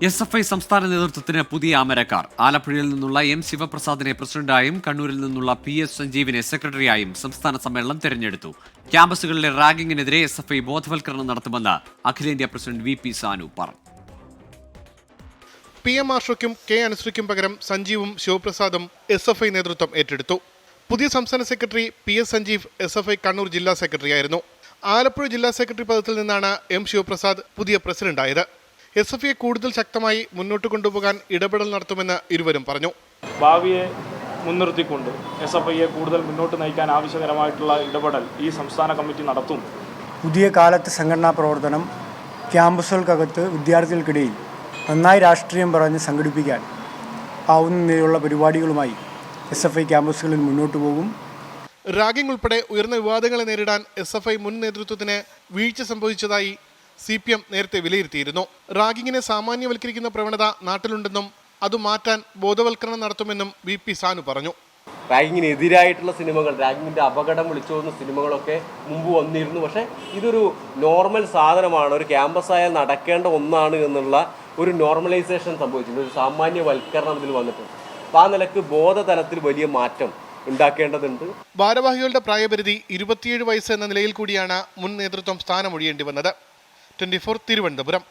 SFI സംസ്ഥാന നേതൃത്വത്തിന് പുതിയ അമരക്കാർ. ആലപ്പുഴയിൽ നിന്നുള്ള M. ശിവപ്രസാദിനെ പ്രസിഡന്റായും കണ്ണൂരിൽ നിന്നുള്ള PS സഞ്ജീവിനെ സെക്രട്ടറിയായും സംസ്ഥാന സമ്മേളനം തെരഞ്ഞെടുത്തു. ക്യാമ്പസുകളിലെ റാഗിങ്ങിനെതിരെ SFI ബോധവൽക്കരണം നടത്തുമെന്ന് അഖിലേന്ത്യാ പ്രസിഡന്റ് VP സാനു പറഞ്ഞു. PM ആർഷയ്ക്കും K. അനുശ്രീക്കും പകരം സഞ്ജീവും ശിവപ്രസാദും SFI നേതൃത്വം ഏറ്റെടുത്തു. പുതിയ സംസ്ഥാന secretary PS Sanjeev SFI Kannur ജില്ലാ സെക്രട്ടറിയായിരുന്നു. ആലപ്പുഴ ജില്ലാ സെക്രട്ടറി പദത്തിൽ നിന്നാണ് M. ശിവപ്രസാദ് പുതിയ പ്രസിഡന്റായത്. SFIയെ കൂടുതൽ ശക്തമായി മുന്നോട്ട് കൊണ്ടുപോകാൻ ഇടപെടൽ നടത്തുമെന്ന് ഇരുവരും പറഞ്ഞു. ഭാവിയെ മുൻനിർത്തിക്കൊണ്ട് SFIയെ കൂടുതൽ മുന്നോട്ട് നയിക്കാൻ ആവശ്യകരമായിട്ടുള്ള ഇടപെടൽ ഈ സംസ്ഥാന കമ്മിറ്റി നടത്തും. പുതിയ കാലത്ത് സംഘടനാ പ്രവർത്തനം ക്യാമ്പസുകൾക്കകത്ത് വിദ്യാർത്ഥികൾക്കിടയിൽ നന്നായി രാഷ്ട്രീയം പറഞ്ഞ് സംഘടിപ്പിക്കാൻ ആവുന്ന നിലയിലുള്ള പരിപാടികളുമായി SFI ക്യാമ്പസുകളിൽ മുന്നോട്ട് പോകും. റാഗിംഗ് ഉൾപ്പെടെ ഉയർന്ന വിവാദങ്ങളെ നേരിടാൻ SFI മുൻ നേതൃത്വത്തിന് വീഴ്ച സംഭവിച്ചതായി CPM നേരത്തെ വിലയിരുത്തിയിരുന്നു. റാഗിങ്ങിനെ സാമാന്യവൽക്കരിക്കുന്ന പ്രവണത നാട്ടിലുണ്ടെന്നും അത് മാറ്റാൻ ബോധവൽക്കരണം നടത്തുമെന്നും VP സാനു പറഞ്ഞു. റാഗിങ്ങിനെതിരായിട്ടുള്ള സിനിമകൾ, റാഗിങ്ങിൻ്റെ അപകടം വിളിച്ചു പോകുന്ന സിനിമകളൊക്കെ മുമ്പ് വന്നിരുന്നു. പക്ഷേ ഇതൊരു നോർമൽ സാധനമാണ്, ഒരു ക്യാമ്പസായാൽ നടക്കേണ്ട ഒന്നാണ് എന്നുള്ള ഒരു നോർമലൈസേഷൻ സംഭവിച്ചിട്ടുണ്ട്. ഒരു സാമാന്യവൽക്കരണം ഇതിൽ വന്നിട്ടുണ്ട്. അപ്പോൾ ആ നിലക്ക് ബോധതലത്തിൽ വലിയ മാറ്റം ഉണ്ടാക്കേണ്ടതുണ്ട്. ഭാരവാഹികളുടെ പ്രായപരിധി 27 വയസ്സ് എന്ന നിലയിൽ കൂടിയാണ് മുൻ നേതൃത്വം സ്ഥാനമൊഴിയേണ്ടി വന്നത്. 24 തിരുവനന്തപുരം.